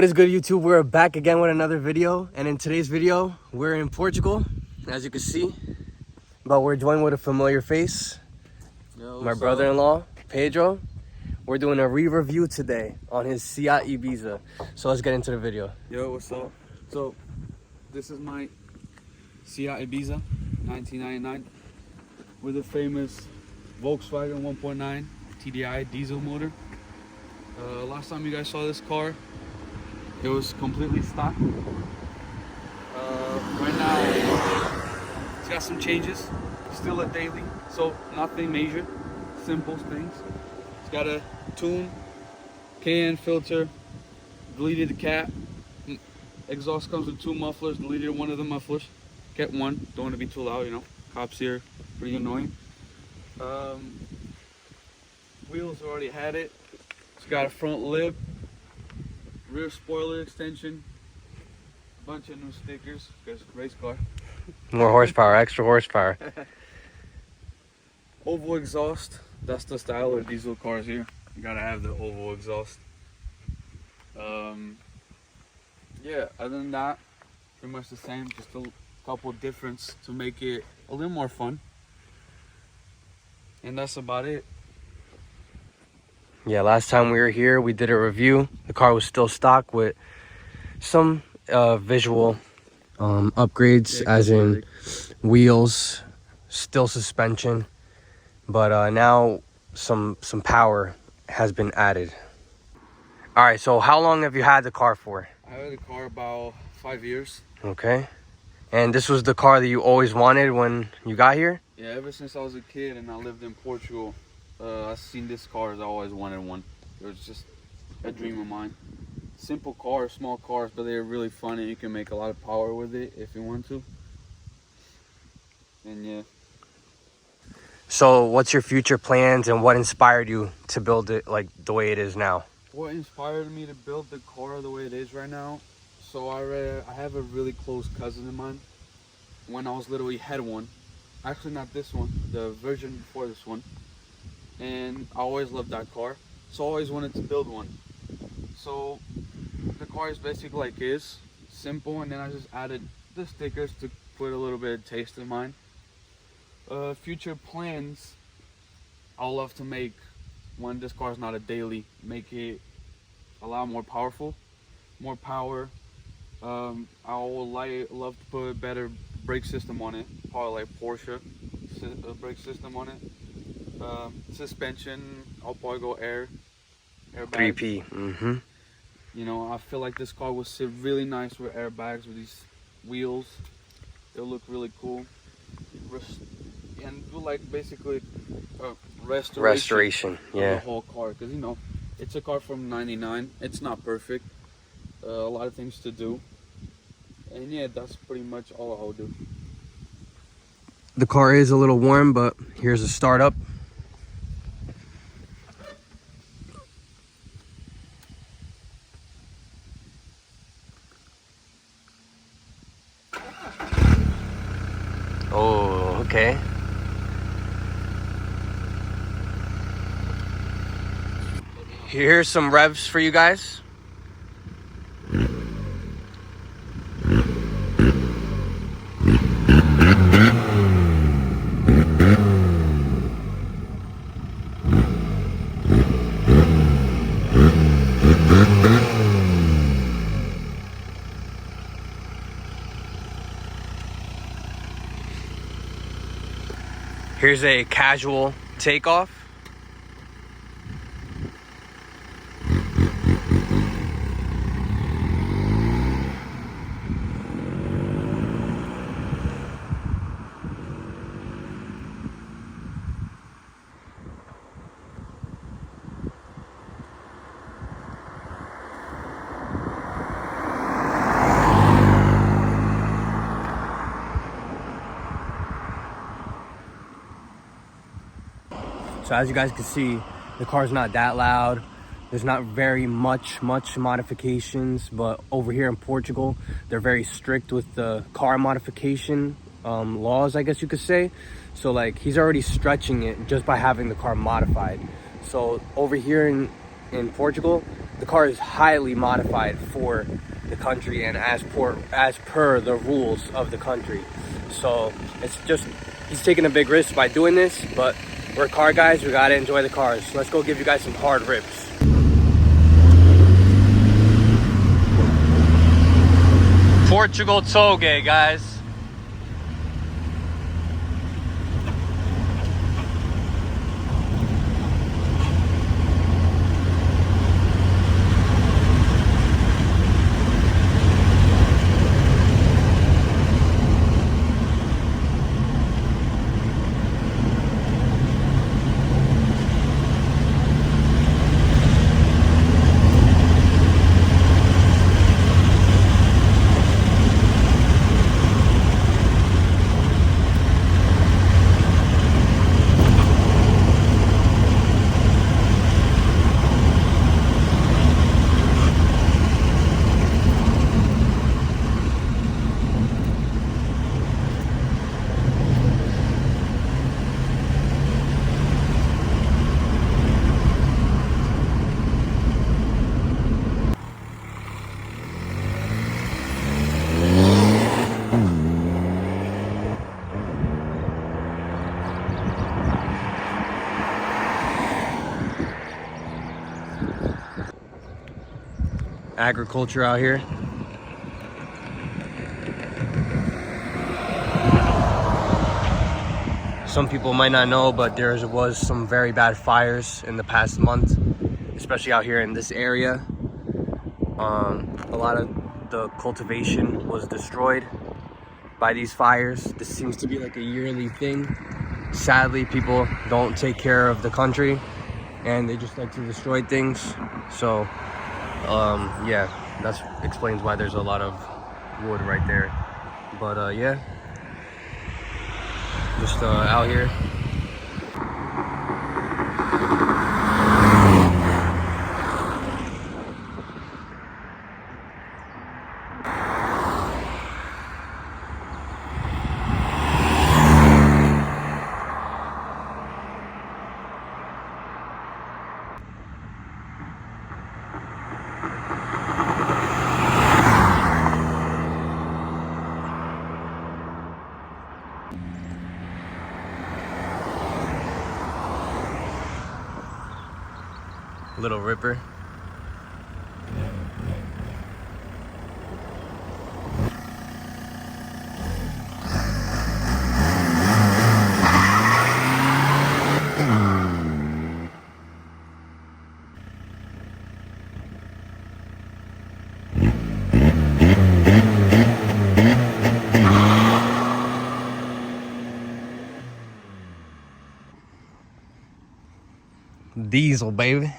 is good, YouTube? We're back again with another video, and in today's video we're in Portugal, as you can see, but we're joined with a familiar face. Yo, my brother-in-law Pedro. We're doing a re-review today on his Seat Ibiza, so let's get into the video. Yo, what's up? So this is my Seat Ibiza 1999 with a famous Volkswagen 1.9 TDI diesel motor. Last time you guys saw this car, it was completely stock. Right now, it's got some changes. Still a daily, so nothing major. Simple things. It's got a tune, can filter, deleted the cap. Exhaust comes with 2 mufflers, deleted one of the mufflers. Kept one, don't want to be too loud, you know. Cops here, pretty annoying. Wheels already had it. It's got a front lip, rear spoiler extension, bunch of new stickers because race car. More horsepower, extra horsepower. Oval exhaust, that's the style of diesel cars here. You gotta have the oval exhaust. Yeah, other than that, pretty much the same, just a couple difference to make it a little more fun. And that's about it. Yeah, last time we were here, we did a review. The car was still stock with some visual upgrades, as in wheels, still suspension, but now some power has been added. All right, so how long have you had the car for? I had the car about 5 years. Okay. And this was the car that you always wanted when you got here? Yeah, ever since I was a kid and I lived in Portugal, I've seen this car. I always wanted one. It was just a dream of mine. Simple cars, small cars, but they're really fun and you can make a lot of power with it if you want to. And yeah. So what's your future plans and what inspired you to build it like the way it is now? What inspired me to build the car the way it is right now? So I have a really close cousin of mine. When I was little, he had one. Actually, not this one, the version before this one. And I always loved that car, so I always wanted to build one. So the car is basically like this, simple, and then I just added the stickers to put a little bit of taste in mine. Future plans, I'd love to make, when this car is not a daily, make it a lot more powerful, more power. I would love to put a better brake system on it, probably like Porsche brake system on it. Suspension, I'll probably go airbags. 3P. Mm-hmm. You know, I feel like this car would sit really nice with airbags, with these wheels. It'll look really cool. And do like basically restoration yeah, of the whole car, because you know it's a car from '99. It's not perfect. A lot of things to do. And yeah, that's pretty much all I'll do. The car is a little warm, but here's a startup. Oh, okay. Here's some revs for you guys. Here's a casual takeoff. So as you guys can see, the car's not that loud. There's not very much modifications, but over here in Portugal, they're very strict with the car modification laws, I guess you could say. So like he's already stretching it just by having the car modified. So over here in Portugal, the car is highly modified for the country and as per the rules of the country. So it's just, he's taking a big risk by doing this, but we're car guys, we gotta enjoy the cars. Let's go give you guys some hard rips. Portugal tollgate, guys. Agriculture out here. Some people might not know, but there was some very bad fires in the past month, especially out here in this area. A lot of the cultivation was destroyed by these fires. This seems to be like a yearly thing. Sadly, people don't take care of the country and they just like to destroy things. So yeah, that explains why there's a lot of wood right there. But yeah, just out here. Little Ripper. Diesel, baby.